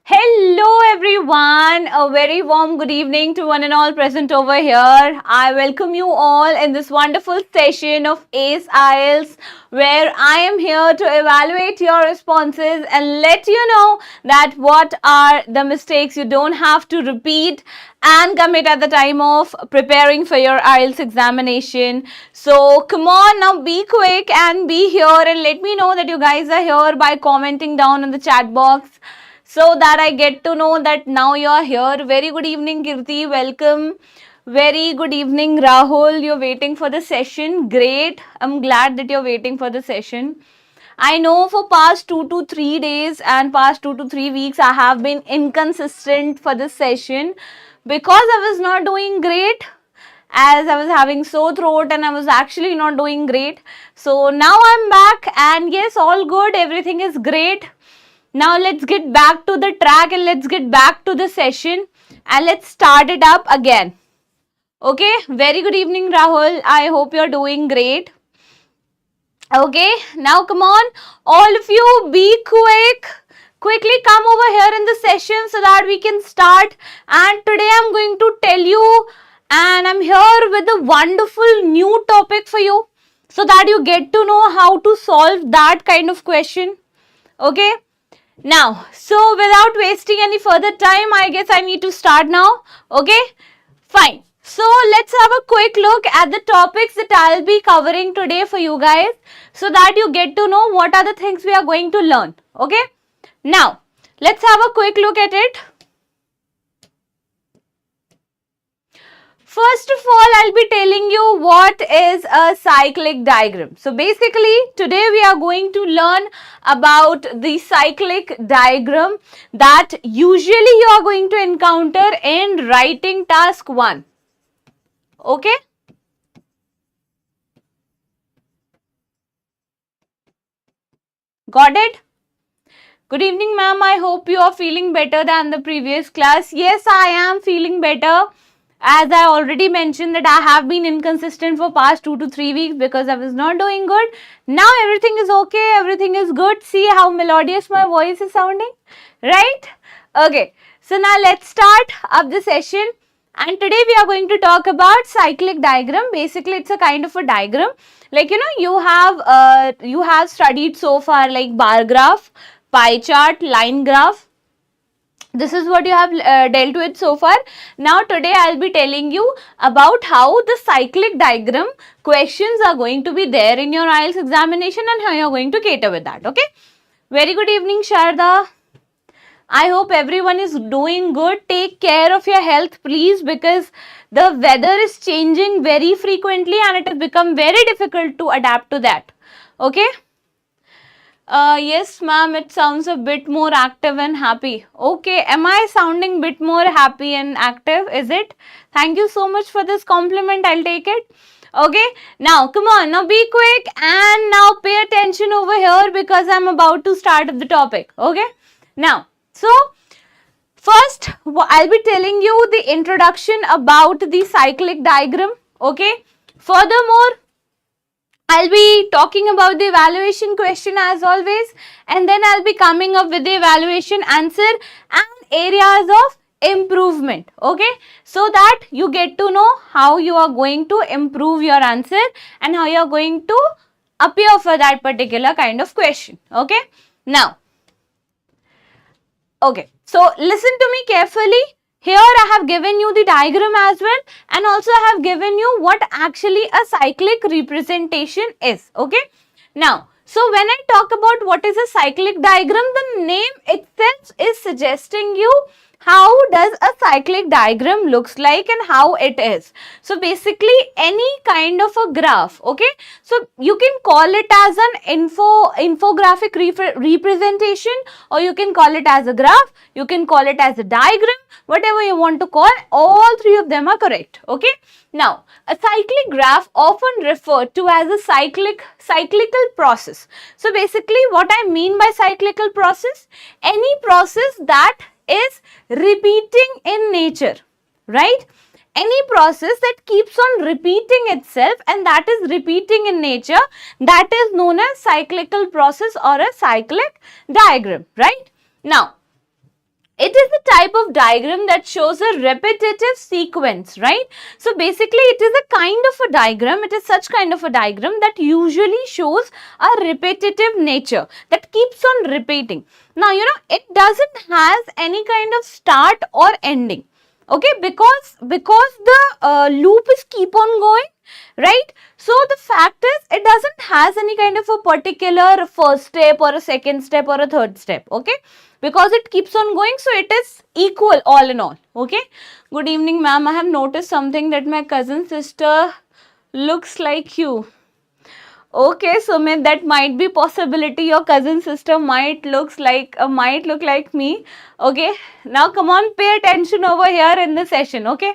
Hello everyone, a very warm good evening to one and all present over here. I welcome you all in this wonderful session of Ace IELTS where I am here to evaluate your responses and let you know that what are the mistakes you don't have to repeat and commit at the time of preparing for your IELTS examination. So come on now, be quick and be here and let me know that you guys are here by commenting down in the chat box, so that I get to know that now you are here. Very good evening, Kirti. Welcome. Very good evening, Rahul. You're waiting for the session. Great. I'm glad that you're waiting for the session. I know for past 2 to 3 days and past 2 to 3 weeks, I have been inconsistent for this session because I was not doing great, as I was having sore throat and I was actually not doing great. So now I'm back and yes, all good. Everything is great. Now let's get back to the track and let's get back to the session and let's start it up again. Okay, very good evening, Rahul. I hope you're doing great. Okay, now come on, all of you, be quick. Quickly come over here in the session so that we can start. And today I'm going to tell you, and I'm here with a wonderful new topic for you so that you get to know how to solve that kind of question. Okay. Now, so without wasting any further time, I guess I need to start now. Okay, fine. So let's have a quick look at the topics that I'll be covering today for you guys so that you get to know what are the things we are going to learn. Okay, now let's have a quick look at it. First of all, I'll be telling you what is a cyclic diagram. So basically, today we are going to learn about the cyclic diagram that usually you are going to encounter in writing task 1. Okay? Got it? Good evening, ma'am. I hope you are feeling better than the previous class. Yes, I am feeling better. As I already mentioned that I have been inconsistent for past 2 to 3 weeks because I was not doing good. Now everything is okay, everything is good. See how melodious my voice is sounding, right? Okay, so now let's start up the session. And today we are going to talk about cyclic diagram. Basically, it's a kind of a diagram. Like, you have studied so far like bar graph, pie chart, line graph. This is what you have dealt with so far. Now today I'll be telling you about how the cyclic diagram questions are going to be there in your IELTS examination and how you're going to cater with that. Okay. Very good evening, Sharda. I hope everyone is doing good. Take care of your health, please, because the weather is changing very frequently and it has become very difficult to adapt to that. Okay. Yes, ma'am, it sounds a bit more active and happy. Okay, am I sounding a bit more happy and active? Is it? Thank you so much for this compliment. I'll take it. Okay, now come on, now be quick and now pay attention over here because I'm about to start the topic. Okay, now, so first I'll be telling you the introduction about the cyclic diagram. Okay, furthermore, I'll be talking about the evaluation question as always, and then I'll be coming up with the evaluation answer and areas of improvement. Okay, so that you get to know how you are going to improve your answer and how you are going to appear for that particular kind of question. Okay, now, okay, so listen to me carefully. Here I have given you the diagram as well, and also I have given you what actually a cyclic representation is. Okay. Now, so when I talk about what is a cyclic diagram, the name itself is suggesting you how does a cyclic diagram looks like and how it is. So basically any kind of a graph. Okay. So you can call it as an infographic representation, or you can call it as a graph, you can call it as a diagram, whatever you want to call, all three of them are correct. Okay. Now, a cyclic graph often referred to as a cyclical process. So basically what I mean by cyclical process, any process that is repeating in nature, right? Any process that keeps on repeating itself and that is repeating in nature, that is known as cyclical process or a cyclic diagram, right? Now, It is a type of diagram that shows a repetitive sequence, right? So basically it is a kind of a diagram, it is such kind of a diagram that usually shows a repetitive nature that keeps on repeating. Now, it doesn't has any kind of start or ending, okay, because the loop is keep on going, right? So the fact is it doesn't has any kind of a particular first step or a second step or a third step, okay, because it keeps on going, so it is equal all in all, okay. Good evening, ma'am. I have noticed something that my cousin sister looks like you. Okay, so that might be possibility. Your cousin sister might look like me. Okay, now come on, pay attention over here in the session. Okay,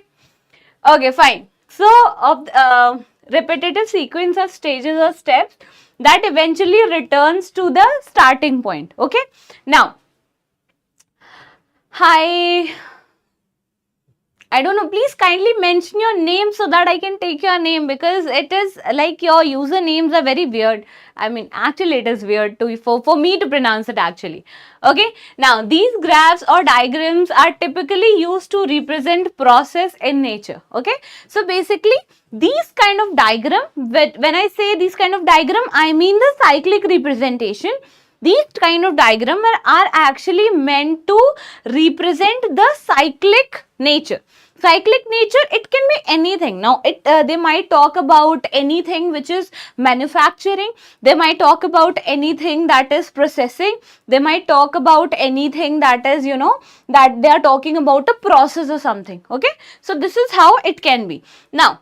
okay, fine. So of repetitive sequence of stages or steps that eventually returns to the starting point. Okay, now hi. I don't know, please kindly mention your name so that I can take your name, because it is like your usernames are very weird. I mean, actually it is weird for me to pronounce it actually. Okay, now these graphs or diagrams are typically used to represent process in nature. Okay, so basically these kind of diagram, when I say these kind of diagram, I mean the cyclic representation. These kind of diagram are actually meant to represent the cyclic nature. Cyclic nature, it can be anything. Now, they might talk about anything which is manufacturing. They might talk about anything that is processing. They might talk about anything that is, that they are talking about a process or something. Okay, so this is how it can be. Now,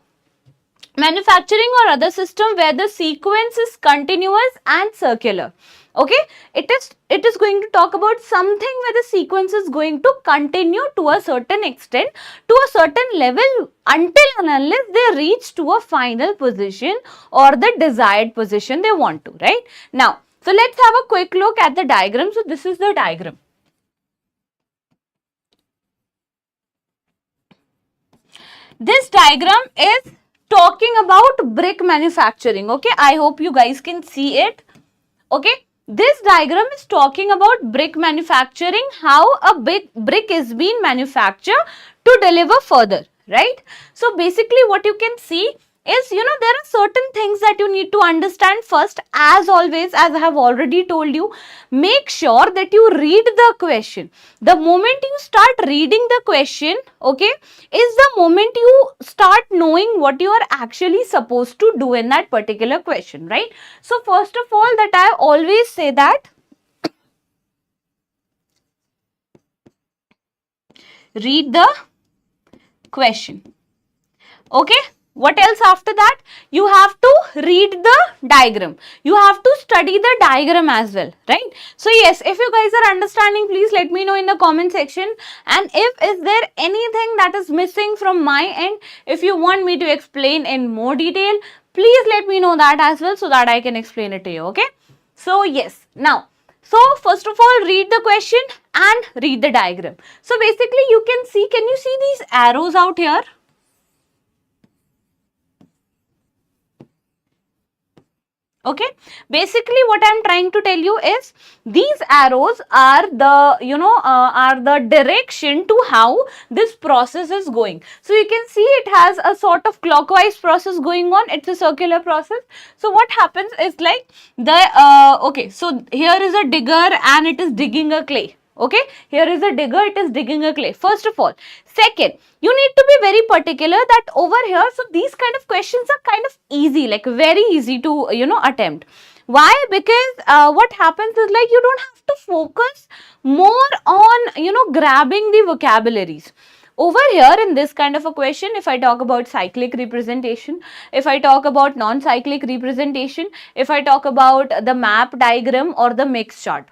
manufacturing or other system where the sequence is continuous and circular. Okay, it is going to talk about something where the sequence is going to continue to a certain extent, to a certain level, until and unless they reach to a final position or the desired position they want to, right? Now, so let's have a quick look at the diagram. So this is the diagram. This diagram is talking about brick manufacturing. Okay, I hope you guys can see it. Okay, this diagram is talking about brick manufacturing, how a big brick is being manufactured to deliver further, right? So basically what you can see is, there are certain things that you need to understand first. As always, as I have already told you, make sure that you read the question. The moment you start reading the question, okay, is the moment you start knowing what you are actually supposed to do in that particular question, right? So first of all, that I always say that read the question. Okay, what else after that? You have to read the diagram. You have to study the diagram as well, right? So yes, if you guys are understanding, please let me know in the comment section. And if is there anything that is missing from my end, if you want me to explain in more detail, please let me know that as well, so that I can explain it to you. Okay, so yes, now, so first of all, read the question and read the diagram. So basically you can see, can you see these arrows out here? Okay, basically what I'm trying to tell you is these arrows are the direction to how this process is going. So you can see it has a sort of clockwise process going on. It's a circular process. So what happens is like okay, so here is a digger and it is digging a clay. Okay, here is a digger, it is digging a clay, first of all. Second, you need to be very particular that over here, so these kind of questions are kind of easy, like very easy to, attempt. Why? Because what happens is like you don't have to focus more on, grabbing the vocabularies. Over here in this kind of a question, if I talk about cyclic representation, if I talk about non-cyclic representation, if I talk about the map diagram or the mix chart.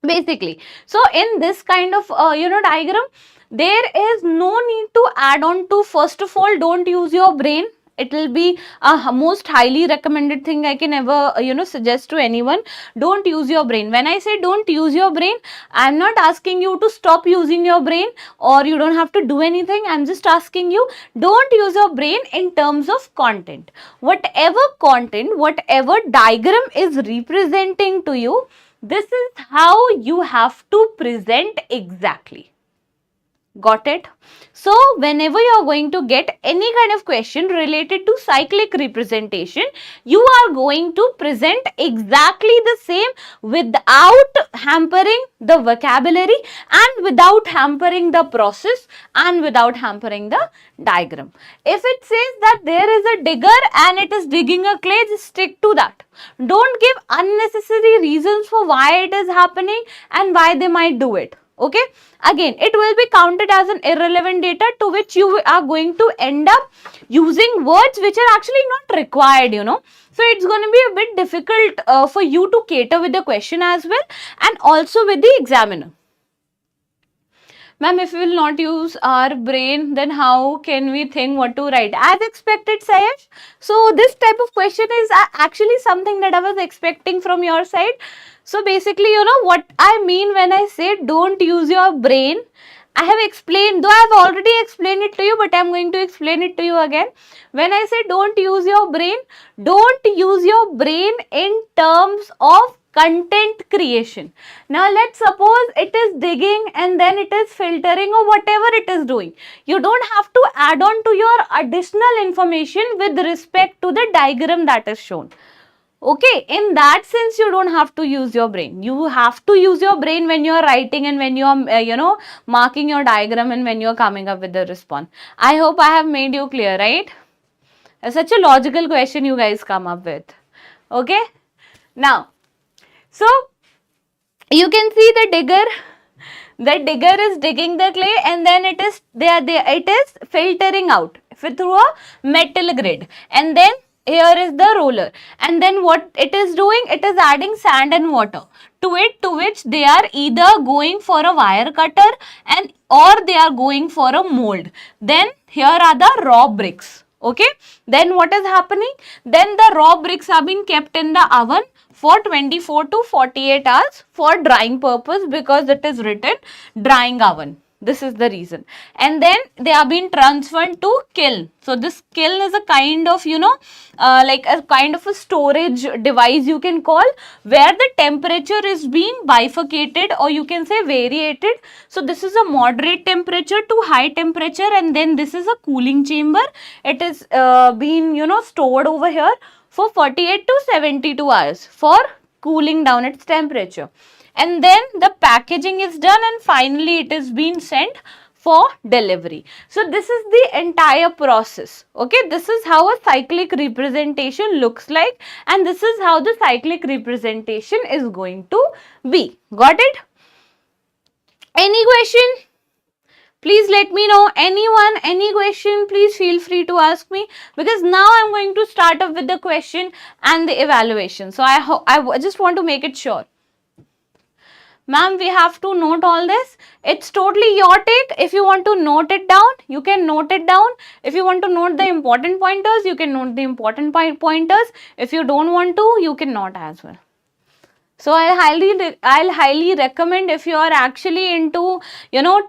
Basically, so in this kind of diagram, there is no need to add on to. First of all, don't use your brain. It will be a most highly recommended thing I can ever suggest to anyone. Don't use your brain. When I say don't use your brain, I'm not asking you to stop using your brain or you don't have to do anything. I'm just asking you, don't use your brain in terms of content. Whatever content, whatever diagram is representing to you, This is how you have to present exactly. Got it? So whenever you are going to get any kind of question related to cyclic representation, you are going to present exactly the same without hampering the vocabulary and without hampering the process and without hampering the diagram. If it says that there is a digger and it is digging a clay, just stick to that. Don't give unnecessary reasons for why it is happening and why they might do it. Okay, again it will be counted as an irrelevant data to which you are going to end up using words which are actually not required, so it's going to be a bit difficult for you to cater with the question as well and also with the examiner. Ma'am, if we will not use our brain, then how can we think what to write? As expected, Sayesh. So this type of question is actually something that I was expecting from your side. So basically, what I mean when I say don't use your brain. I have explained, though I have already explained it to you, but I am going to explain it to you again. When I say don't use your brain in terms of content creation. Now let's suppose it is digging and then it is filtering or whatever it is doing. You don't have to add on to your additional information with respect to the diagram that is shown. Okay, in that sense, you don't have to use your brain. You have to use your brain when you are writing and when you are, marking your diagram and when you are coming up with the response. I hope I have made you clear, right? Such a logical question you guys come up with. Okay, now, so you can see the digger. The digger is digging the clay and then it is filtering out through a metal grid, and then here is the roller, and then what it is doing, it is adding sand and water to it, to which they are either going for a wire cutter or they are going for a mold. Then here are the raw bricks. Okay, then what is happening? Then the raw bricks have been kept in the oven for 24 to 48 hours for drying purpose, because it is written drying oven. This is the reason. And then they are being transferred to kiln. So this kiln is a kind of, like a kind of a storage device you can call, where the temperature is being bifurcated, or you can say variated. So this is a moderate temperature to high temperature, and then this is a cooling chamber. It is being, stored over here for 48 to 72 hours for cooling down its temperature. And then the packaging is done and finally it is being sent for delivery. So this is the entire process. Okay, this is how a cyclic representation looks like, and this is how the cyclic representation is going to be. Got it? Any question? Please let me know. Anyone, any question, please feel free to ask me, because now I'm going to start off with the question and the evaluation. So I just want to make it sure. Ma'am, we have to note all this. It's totally your take. If you want to note it down, you can note it down. If you want to note the important pointers, you can note the important pointers. If you don't want to, you can not as well. So I'll highly recommend, if you are actually into,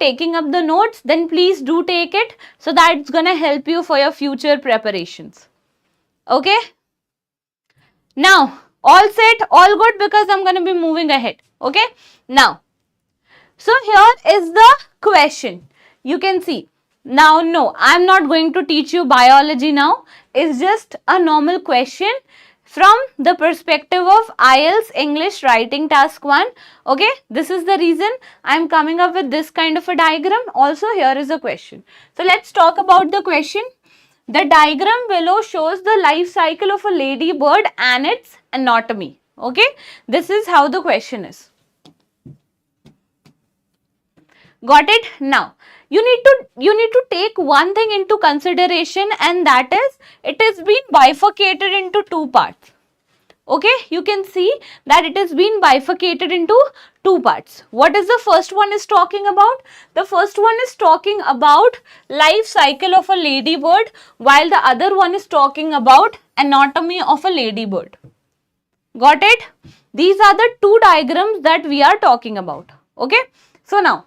taking up the notes, then please do take it, so that it's gonna help you for your future preparations. Okay? Now, all set, all good, because I'm gonna be moving ahead. Okay? Now, so here is the question. You can see. Now, no, I'm not going to teach you biology now. It's just a normal question from the perspective of IELTS English Writing Task 1. Okay, this is the reason I'm coming up with this kind of a diagram. Also, here is a question. So, let's talk about the question. The diagram below shows the life cycle of a ladybird and its anatomy. Okay, this is how the question is. Got it? Now, you need to take one thing into consideration, and that is it is being bifurcated into two parts. Okay, you can see that it is being bifurcated into two parts. What is the first one is talking about? The first one is talking about life cycle of a ladybird, while the other one is talking about anatomy of a ladybird. Got it? These are the two diagrams that we are talking about. Okay, so now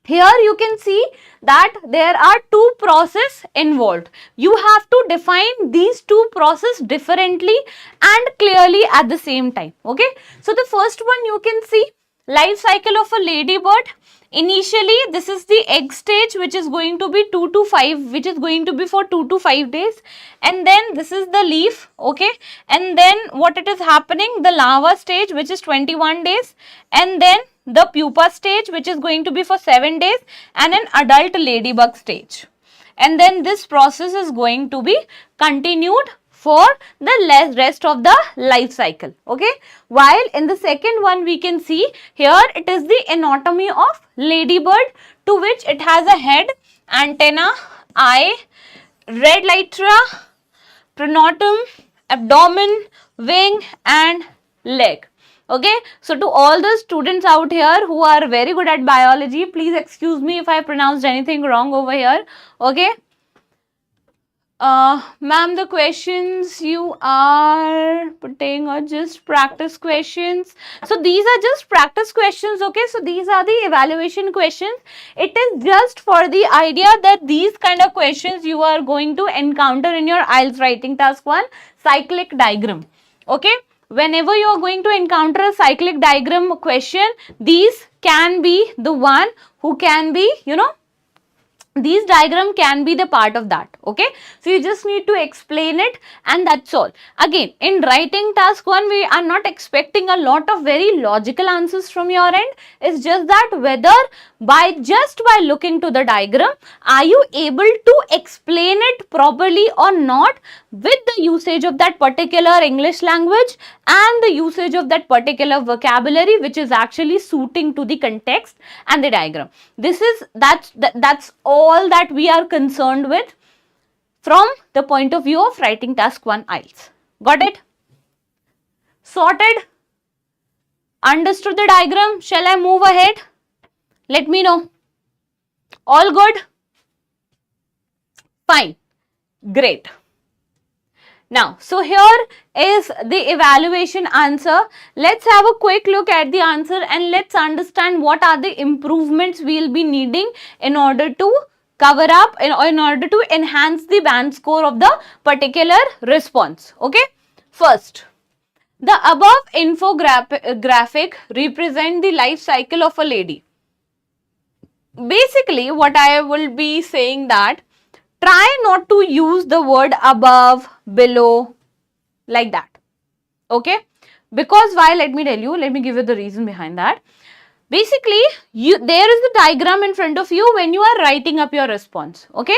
Here you can see that there are two processes involved. You have to define these two processes differently and clearly at the same time. Okay. So the first one you can see, life cycle of a ladybird. Initially, this is the egg stage, which is going to be 2 to 5, which is going to be for 2 to 5 days. And then this is the leaf, okay. And then what it is happening, the larva stage, which is 21 days. And then the pupa stage, which is going to be for 7 days. And an adult ladybug stage. And then this process is going to be continued for the rest of the life cycle, okay. While in the second one we can see here it is the anatomy of ladybird, to which it has a head, antenna, eye, red elytra, pronotum, abdomen, wing and leg. Okay, so to all the students out here who are very good at biology, please excuse me if I pronounced anything wrong over here. Okay. Ma'am, the questions you are putting are just practice questions. So these are just practice questions, okay. So these are the evaluation questions. It is just for the idea that these kind of questions you are going to encounter in your IELTS Writing Task 1 cyclic diagram, okay. Whenever you are going to encounter a cyclic diagram question, these can be the one who can be, these diagram can be the part of that, okay. So you just need to explain it and that's all. Again, in writing task 1, we are not expecting a lot of very logical answers from your end. It's just that whether just by looking to the diagram, are you able to explain it properly or not with the usage of that particular English language and the usage of that particular vocabulary which is actually suiting to the context and the diagram. That's all that we are concerned with from the point of view of writing task 1 IELTS. Got it? Sorted? Understood the diagram? Shall I move ahead? Let me know. All good? Fine. Great. Now, so here is the evaluation answer. Let's have a quick look at the answer and let's understand what are the improvements we will be needing in order to cover up, in order to enhance the band score of the particular response. Okay. First, the above infographic represent the life cycle of a lady. Basically, what I will be saying that try not to use the word above, below, like that. Okay. Because why? Let me tell you. Let me give you the reason behind that. Basically, there is the diagram in front of you when you are writing up your response. Okay.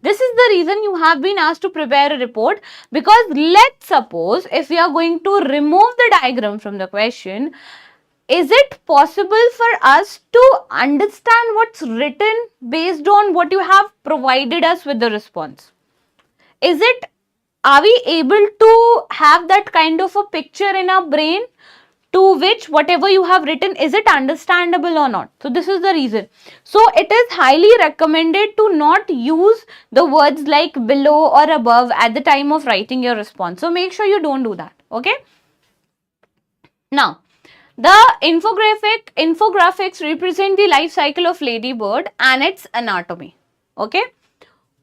This is the reason you have been asked to prepare a report, because let's suppose if we are going to remove the diagram from the question, is it possible for us to understand what's written based on what you have provided us with the response? Are we able to have that kind of a picture in our brain to which whatever you have written, is it understandable or not? So this is the reason. So it is highly recommended to not use the words like below or above at the time of writing your response. So make sure you don't do that. Okay. Now, the infographics represent the life cycle of ladybird and its anatomy. Okay.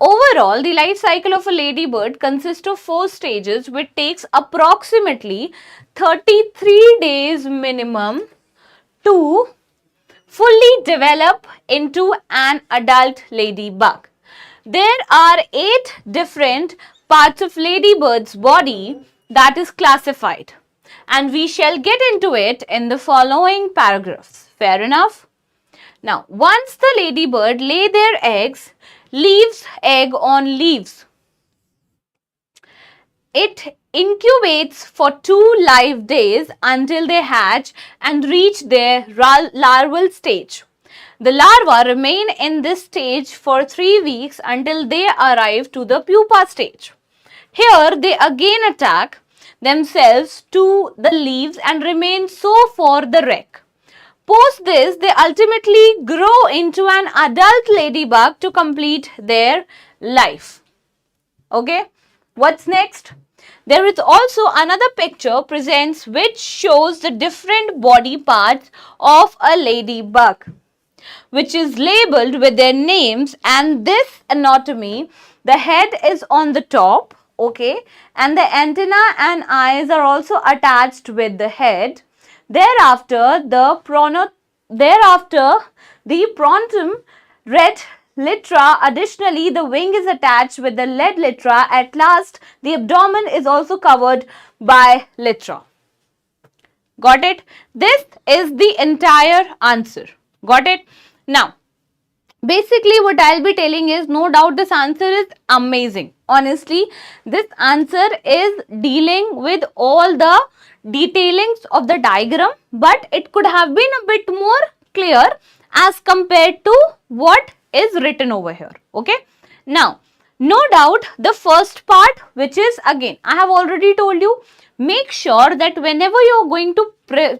Overall, the life cycle of a ladybird consists of 4 stages, which takes approximately 33 days minimum to fully develop into an adult ladybug. There are 8 different parts of ladybird's body that is classified, and we shall get into it in the following paragraphs. Fair enough? Now, once the ladybird lay their eggs, leaves egg on leaves, it incubates for 2 live days until they hatch and reach their larval stage. The larvae remain in this stage for 3 weeks until they arrive to the pupa stage. Here they again attack themselves to the leaves and remain so for the wreck. Post this, they ultimately grow into an adult ladybug to complete their life. Okay, what's next? There is also another picture presents which shows the different body parts of a ladybug. which is labeled with their names, and this anatomy, the head is on the top, okay, and the antenna and eyes are also attached with the head. Thereafter, the pronotum red litra. Additionally, the wing is attached with the lead litra. At last, the abdomen is also covered by litra. Got it? This is the entire answer. Got it? Now, basically what I'll be telling is, no doubt this answer is amazing. Honestly, this answer is dealing with all the detailings of the diagram, but it could have been a bit more clear as compared to what is written over here. Okay? Now, no doubt the first part, which is, again, I have already told you, make sure that whenever you are going to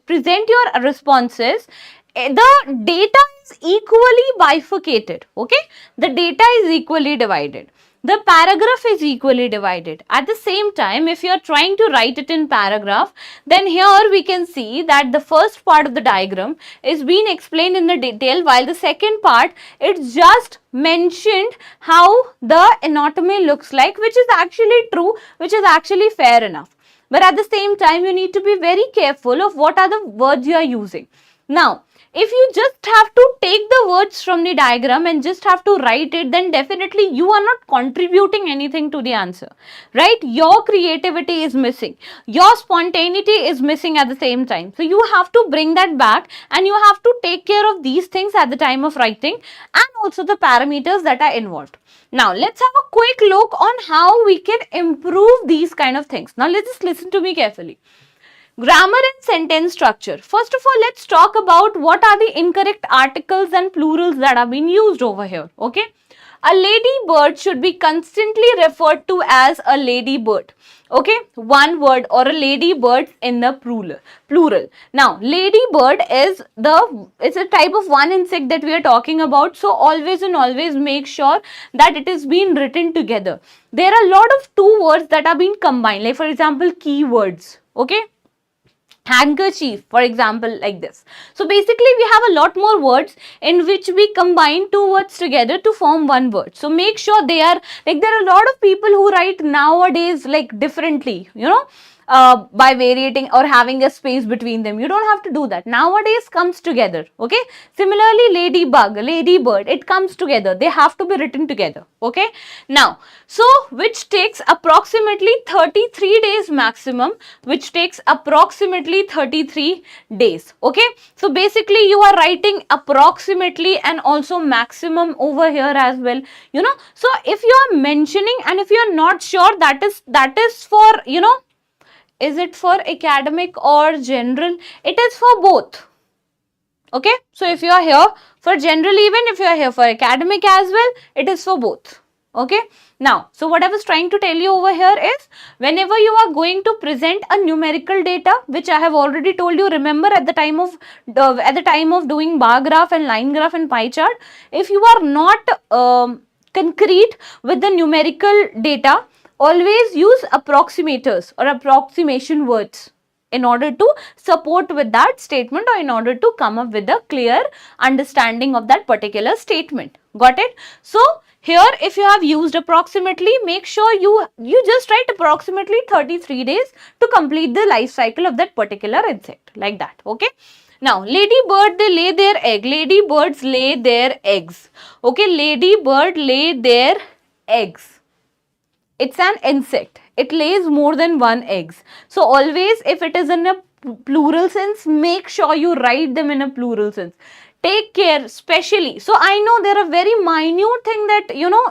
present your responses, the data is equally bifurcated. Okay? The data is equally divided. The paragraph is equally divided. At the same time, if you are trying to write it in paragraph, then here we can see that the first part of the diagram is being explained in the detail, while the second part, it's just mentioned how the anatomy looks like, which is actually true, which is actually fair enough. But at the same time, you need to be very careful of what are the words you are using. Now, if you just have to take the words from the diagram and just have to write it, then definitely you are not contributing anything to the answer, right? Your creativity is missing. Your spontaneity is missing at the same time. So you have to bring that back, and you have to take care of these things at the time of writing, and also the parameters that are involved. Now, let's have a quick look on how we can improve these kind of things. Now, let's just listen to me carefully. Grammar and sentence structure. First of all, let's talk about what are the incorrect articles and plurals that are being used over here. Okay. A lady bird should be constantly referred to as a lady bird. Okay. One word, or a lady bird in the plural. Now, lady bird is it's a type of one insect that we are talking about. So, always and always make sure that it is being written together. There are a lot of two words that are being combined. Like, for example, keywords. Okay. Handkerchief, for example, like this. So basically we have a lot more words in which we combine two words together to form one word. So make sure they are, like, there are a lot of people who write nowadays like differently, you know, by variating or having a space between them. You don't have to do that. Nowadays comes together. Okay. Similarly, ladybug, ladybird, it comes together. They have to be written together. Okay. Now, so which takes approximately 33 days maximum, which takes approximately 33 days. Okay. So basically you are writing approximately and also maximum over here as well. You know, so if you are mentioning and if you are not sure, that is for, you know, is it for academic or general? It is for both. Okay. So if you are here for general, even if you are here for academic as well, it is for both. Okay. Now, so what I was trying to tell you over here is, whenever you are going to present a numerical data, which I have already told you, remember at the time of doing bar graph and line graph and pie chart, if you are not concrete with the numerical data, always use approximators or approximation words in order to support with that statement, or in order to come up with a clear understanding of that particular statement. Got it? So here, if you have used approximately, make sure you just write approximately 33 days to complete the life cycle of that particular insect, like that. Okay. Now, ladybird, they lay their egg. Ladybirds lay their eggs. Okay. Ladybird lay their eggs. It's an insect. It lays more than one eggs. So always, if it is in a plural sense, make sure you write them in a plural sense. Take care, especially. So I know there are very minute thing that, you know,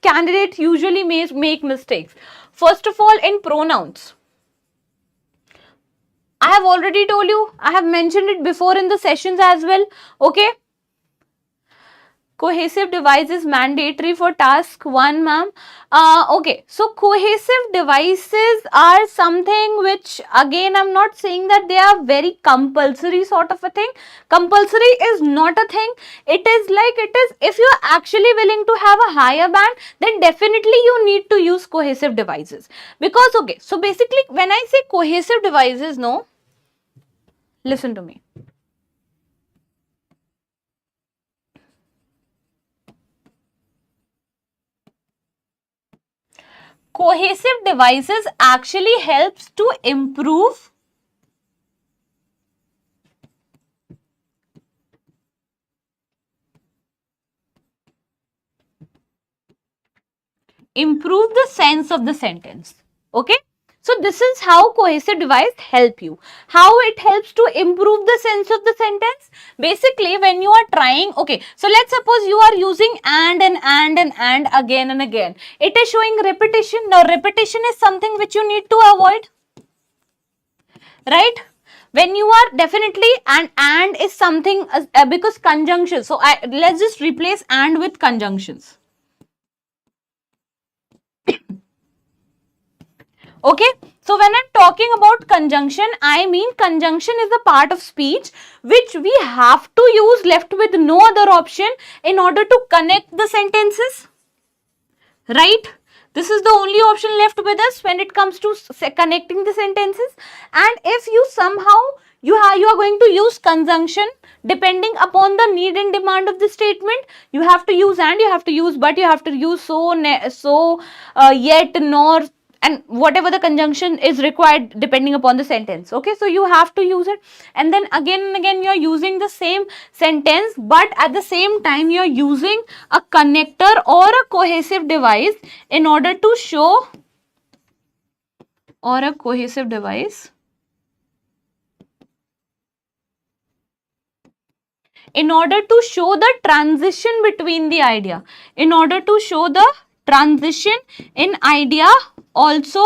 candidates usually make mistakes. First of all, in pronouns. I have already told you, I have mentioned it before in the sessions as well. Okay. Cohesive device is mandatory for task 1, ma'am. Okay, so cohesive devices are something which, again, I'm not saying that they are very compulsory sort of a thing. Compulsory is not a thing. It is like, it is, if you are actually willing to have a higher band, then definitely you need to use cohesive devices. Because, okay, so basically when I say cohesive devices, no, listen to me. cohesive devices actually helps to improve the sense of the sentence. Okay, so this is how cohesive device help you. How it helps to improve the sense of the sentence? Basically, when you are trying, okay, so let's suppose you are using and again and again. It is showing repetition. Now repetition is something which you need to avoid, right? When you are definitely, and is something because conjunction. So let's just replace and with conjunctions. Okay, so when I'm talking about conjunction, I mean conjunction is a part of speech which we have to use, left with no other option, in order to connect the sentences, right? This is the only option left with us when it comes to connecting the sentences. And if you somehow you are going to use conjunction depending upon the need and demand of the statement, you have to use and, you have to use but, you have to use so, yet, nor, and whatever the conjunction is required depending upon the sentence. Okay, so you have to use it, and then again and again you are using the same sentence, but at the same time you are using a connector or a cohesive device in order to show, or a cohesive device in order to show the transition between the idea, in order to show the transition in idea. Also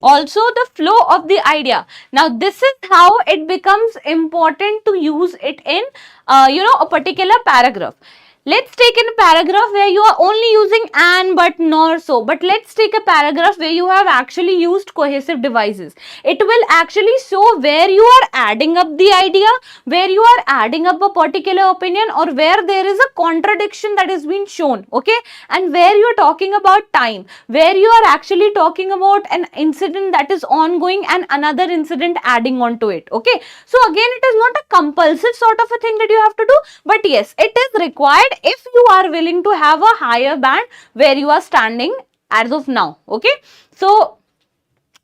the flow of the idea. Now this is how it becomes important to use it in a particular paragraph. Let's take in a paragraph where you are only using and, but, nor, so. But let's take a paragraph where you have actually used cohesive devices. It will actually show where you are adding up the idea, where you are adding up a particular opinion, or where there is a contradiction that is being shown. Okay, and where you are talking about time, where you are actually talking about an incident that is ongoing and another incident adding on to it. Okay, so again, it is not a compulsive sort of a thing that you have to do, but yes, it is required if you are willing to have a higher band where you are standing as of now. Okay, so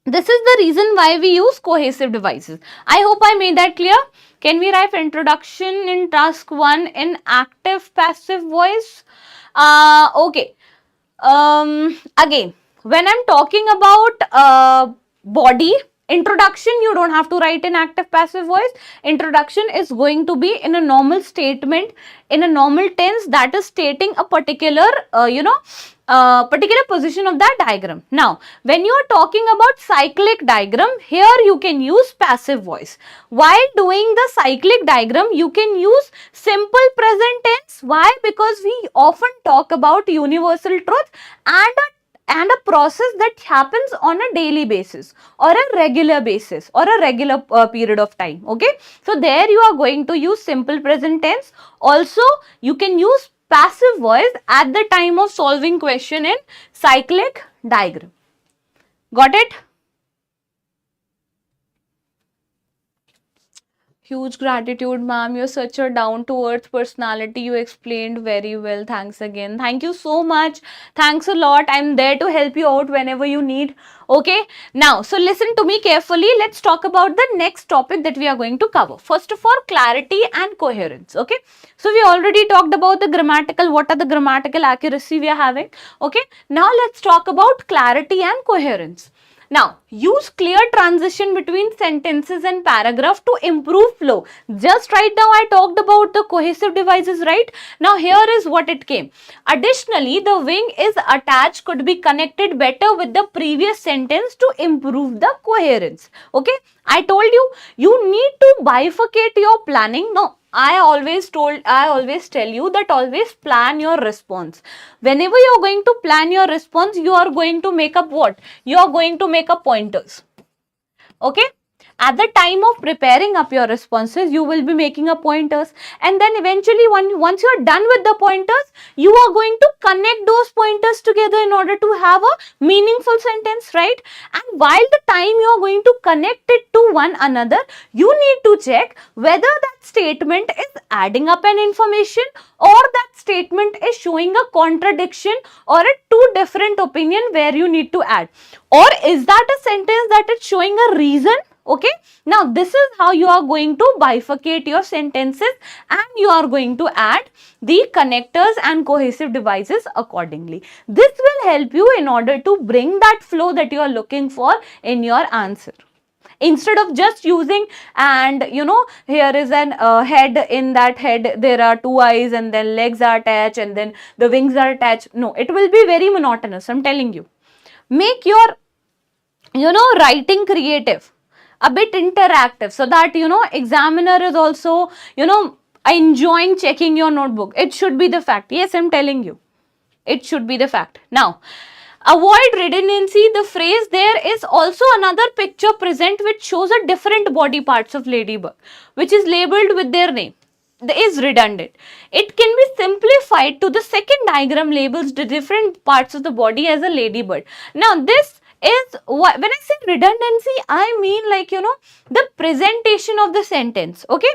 this is the reason why we use cohesive devices. I hope I made that clear. Can we write introduction in task 1 in active passive voice? Okay. Again, when I'm talking about body, introduction, you don't have to write in active passive voice. Introduction is going to be in a normal statement, in a normal tense, that is stating a particular particular position of that diagram. Now when you are talking about cyclic diagram, here you can use passive voice. While doing the cyclic diagram, you can use simple present tense. Why? Because we often talk about universal truth and a process that happens on a daily basis or a regular basis or a regular period of time. Okay, so there you are going to use simple present tense. Also you can use passive voice at the time of solving question in cyclic diagram. Got it? Huge gratitude, ma'am. You're such a down-to-earth personality. You explained very well. Thanks again. Thank you so much. Thanks a lot. I'm there to help you out whenever you need. Okay. Now, so listen to me carefully. Let's talk about the next topic that we are going to cover. First of all, clarity and coherence. Okay. So we already talked about the grammatical. What are the grammatical accuracy we are having? Okay. Now let's talk about clarity and coherence. Now, use clear transition between sentences and paragraph to improve flow. Just right now I talked about the cohesive devices, right? Now here is what it came. Additionally, the wing is attached could be connected better with the previous sentence to improve the coherence. Okay, I told you, you need to bifurcate your planning. No, I always tell you that always plan your response. Whenever you are going to plan your response, you are going to make up what? You are going to make up pointers. Okay. At the time of preparing up your responses, you will be making up pointers, and then eventually once you are done with the pointers, you are going to connect those pointers together in order to have a meaningful sentence, right? And while the time you are going to connect it to one another, you need to check whether that statement is adding up an information, or that statement is showing a contradiction or a two different opinion where you need to add, or is that a sentence that is showing a reason. Okay, now this is how you are going to bifurcate your sentences, and you are going to add the connectors and cohesive devices accordingly. This will help you in order to bring that flow that you are looking for in your answer. Instead of just using, and here is an head, in that head there are two eyes, and then legs are attached, and then the wings are attached. No, it will be very monotonous, I'm telling you. Make your writing creative, a bit interactive, so that examiner is also enjoying checking your notebook. It should be the fact. Yes, I'm telling you, it should be the fact. Now, avoid redundancy. The phrase "there is also another picture present which shows a different body parts of ladybug, which is labeled with their name," is redundant. It can be simplified to "the second diagram labels the different parts of the body as a ladybird." Now, this is what, when I say redundancy, I mean like the presentation of the sentence. Okay,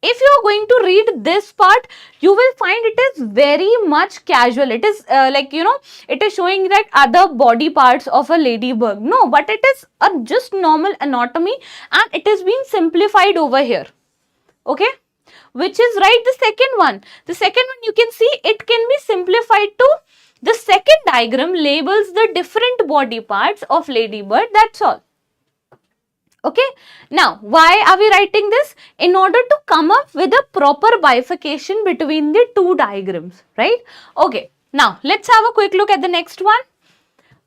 if you are going to read this part, you will find it is very much casual. It is it is showing that other body parts of a ladybug. No, but it is a just normal anatomy, and it is being simplified over here. Okay, which is right, the second one. The second one, you can see it can be simplified to "the second diagram labels the different body parts of ladybird." That's all. Okay, now why are we writing this? In order to come up with a proper bifurcation between the two diagrams, right? Okay, now let's have a quick look at the next one.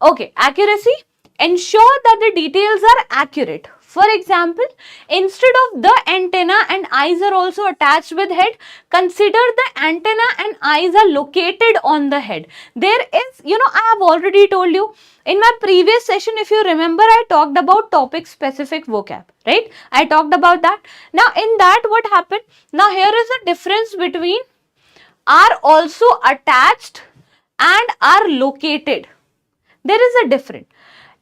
Okay, accuracy. Ensure that the details are accurate. For example, instead of "the antenna and eyes are also attached with head," consider "the antenna and eyes are located on the head." There is, I have already told you in my previous session, if you remember, I talked about topic specific vocab, right? I talked about that. Now, in that, what happened? Now, here is a difference between "are also attached" and "are located." There is a difference.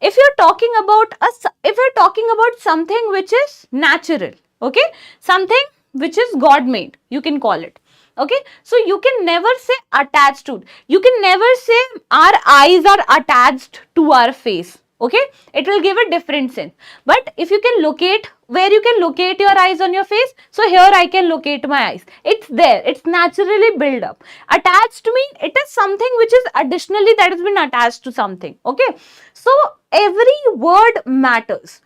If you're talking about something which is natural, okay, something which is God made, you can call it. Okay, so you can never say "attached to." You can never say "our eyes are attached to our face." Okay, it will give a different sense. But if you can locate, where you can locate your eyes on your face, so here I can locate my eyes. It's there. It's naturally built up. Attached mean it is something which is additionally that has been attached to something. Okay, so every word matters.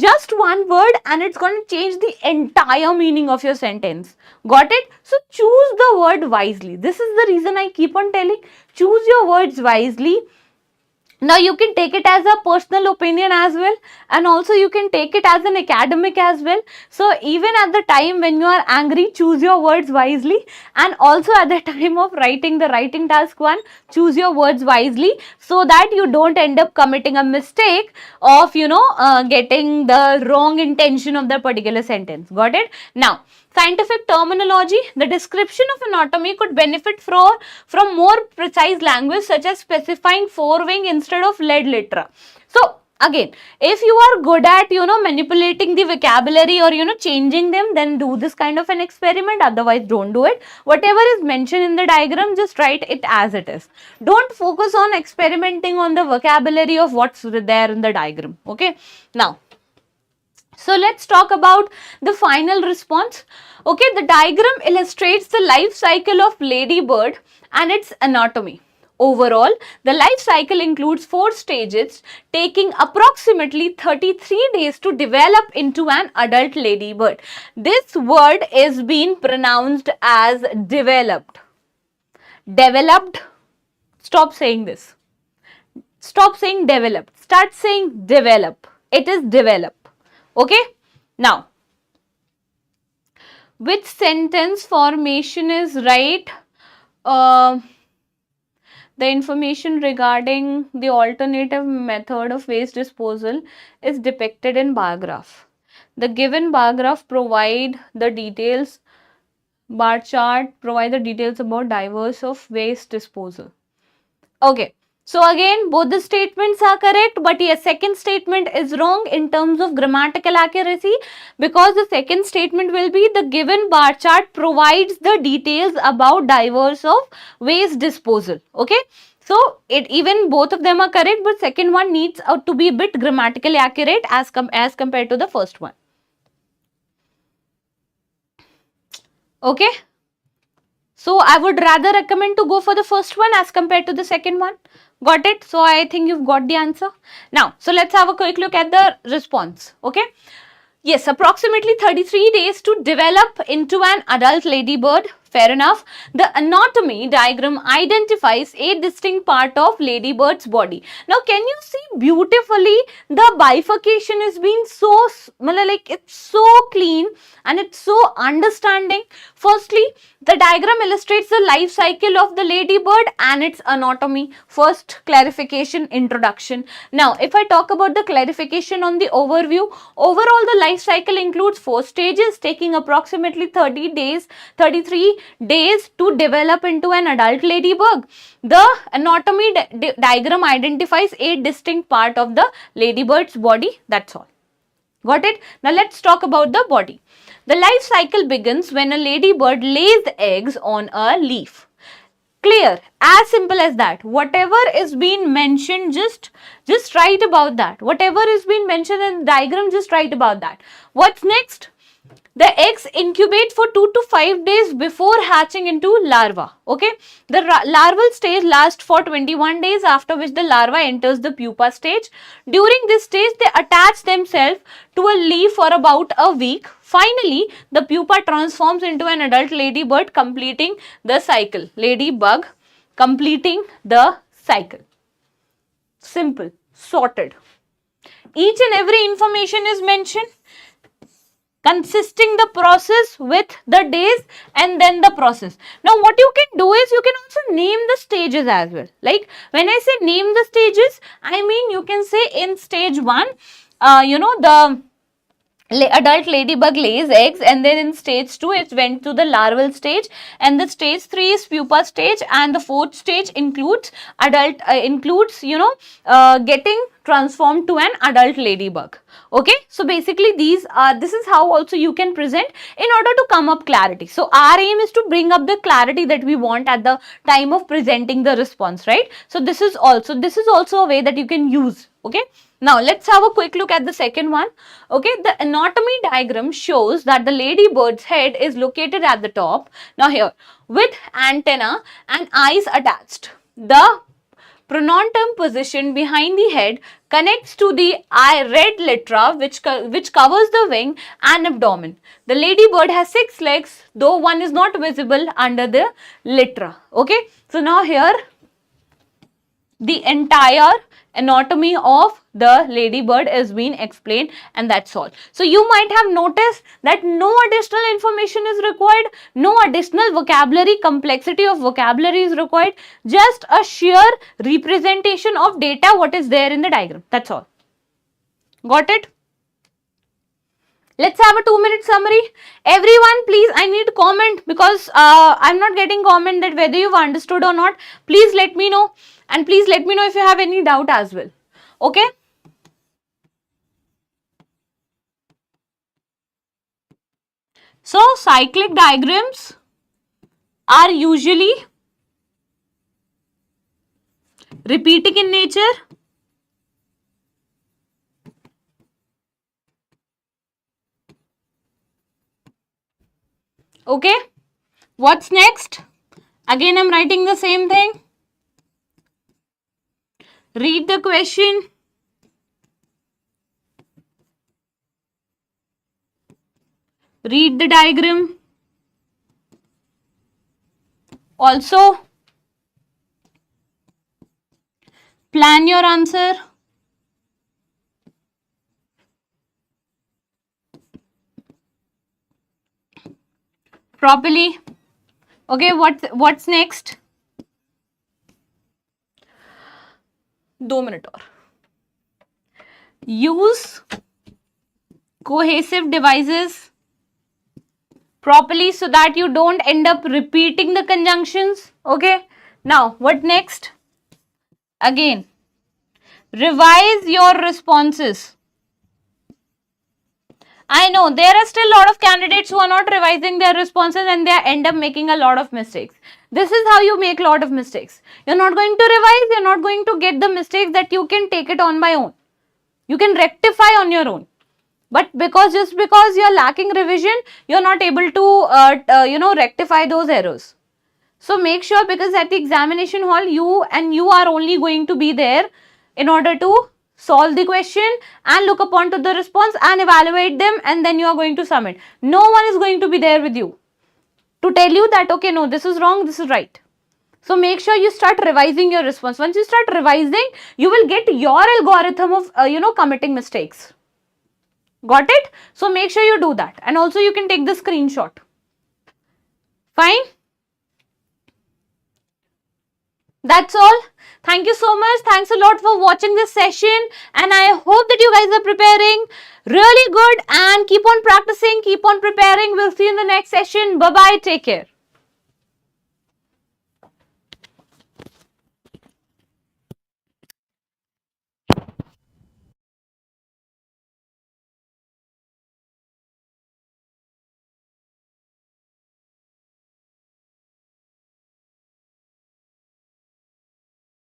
Just one word and it's going to change the entire meaning of your sentence. Got it? So choose the word wisely. This is the reason I keep on telling, choose your words wisely. Now, you can take it as a personal opinion as well, and also you can take it as an academic as well. So, even at the time when you are angry, choose your words wisely, and also at the time of writing the writing task one, choose your words wisely, so that you don't end up committing a mistake of, getting the wrong intention of the particular sentence. Got it? Now, scientific terminology. The description of anatomy could benefit from more precise language, such as specifying forewing instead of lead litera. So, again, if you are good at, manipulating the vocabulary or, changing them, then do this kind of an experiment. Otherwise, don't do it. Whatever is mentioned in the diagram, just write it as it is. Don't focus on experimenting on the vocabulary of what's there in the diagram. Okay. Now, so let's talk about the final response. Okay, the diagram illustrates the life cycle of ladybird and its anatomy. Overall, the life cycle includes 4 stages, taking approximately 33 days to develop into an adult ladybird. This word is being pronounced as developed. Developed. Stop saying this. Stop saying developed. Start saying develop. It is develop. Okay, now, which sentence formation is right? The information regarding the alternative method of waste disposal is depicted in bar graph. The given bar graph provide the details, bar chart provide the details about diverse of waste disposal. Okay. So again, both the statements are correct, but yes, second statement is wrong in terms of grammatical accuracy, because the second statement will be the given bar chart provides the details about diverse of waste disposal. Okay. So even both of them are correct, but second one needs to be a bit grammatically accurate as compared to the first one. Okay. So I would rather recommend to go for the first one as compared to the second one. Got it? So I think you've got the answer. Now, so let's have a quick look at the response. Okay. Yes, approximately 33 days to develop into an adult ladybird. Fair enough. The anatomy diagram identifies a distinct part of ladybird's body. Now, can you see beautifully the bifurcation is being so, like it's so clean and it's so understanding. Firstly, the diagram illustrates the life cycle of the ladybird and its anatomy. First clarification, introduction. Now, if I talk about the clarification on the overview, overall the life cycle includes 4 stages taking approximately 33 days to develop into an adult ladybug. The anatomy diagram identifies a distinct part of the ladybird's body. That's all. Got it? Now let's talk about the body. The life cycle begins when a ladybird lays eggs on a leaf. Clear, as simple as that. Whatever is being mentioned, just write about that. Whatever is being mentioned in the diagram, just write about that. What's next? The eggs incubate for 2 to 5 days before hatching into larva. Okay. The larval stage lasts for 21 days, after which the larva enters the pupa stage. During this stage, they attach themselves to a leaf for about a week. Finally, the pupa transforms into an adult ladybird, completing the cycle. Ladybug completing the cycle. Simple, sorted. Each and every information is mentioned, consisting the process with the days and then the process. Now what you can do is you can also name the stages as well. Like when I say name the stages, I mean you can say in stage 1, the adult ladybug lays eggs, and then in stage 2 it went to the larval stage, and the stage 3 is pupa stage, and the fourth stage includes getting transformed to an adult ladybug. Okay, so basically this is how also you can present in order to come up clarity. So our aim is to bring up the clarity that we want at the time of presenting the response, right? So this is also a way that you can use. Okay, now let's have a quick look at the second one. Okay, the anatomy diagram shows that the ladybird's head is located at the top. Now here, with antenna and eyes attached. The pronotum position behind the head connects to the red litra, which covers the wing and abdomen. The ladybird has 6 legs, though one is not visible under the litra. Okay, so now here the entire anatomy of the ladybird is being explained, and that's all. So you might have noticed that no additional information is required, no additional vocabulary, complexity of vocabulary is required, just a sheer representation of data what is there in the diagram. That's all. Got it? Let's have a 2-minute summary. Everyone, please, I need comment, because I'm not getting comment that whether you've understood or not. Please let me know, and please let me know if you have any doubt as well. Okay? So, cyclic diagrams are usually repeating in nature. Okay, what's next? Again, I'm writing the same thing. Read the question. Read the diagram. Also, plan your answer. Properly. Okay, what's next? 2 minute और. Use cohesive devices properly so that you don't end up repeating the conjunctions. Okay. Now, what next? Again, revise your responses. I know there are still a lot of candidates who are not revising their responses and they end up making a lot of mistakes. This is how you make a lot of mistakes. You're not going to revise, you're not going to get the mistakes that you can take it on by own. You can rectify on your own. But just because you're lacking revision, you're not able to, rectify those errors. So make sure, because at the examination hall, you are only going to be there in order to solve the question and look upon to the response and evaluate them, and then you are going to submit. No one is going to be there with you to tell you that, okay, no, this is wrong, this is right. So make sure you start revising your response. Once you start revising, you will get your algorithm of, committing mistakes. Got it? So make sure you do that. And also you can take the screenshot. Fine? That's all. Thank you so much. Thanks a lot for watching this session. And I hope that you guys are preparing really good and keep on practicing, keep on preparing. We'll see you in the next session. Bye-bye. Take care.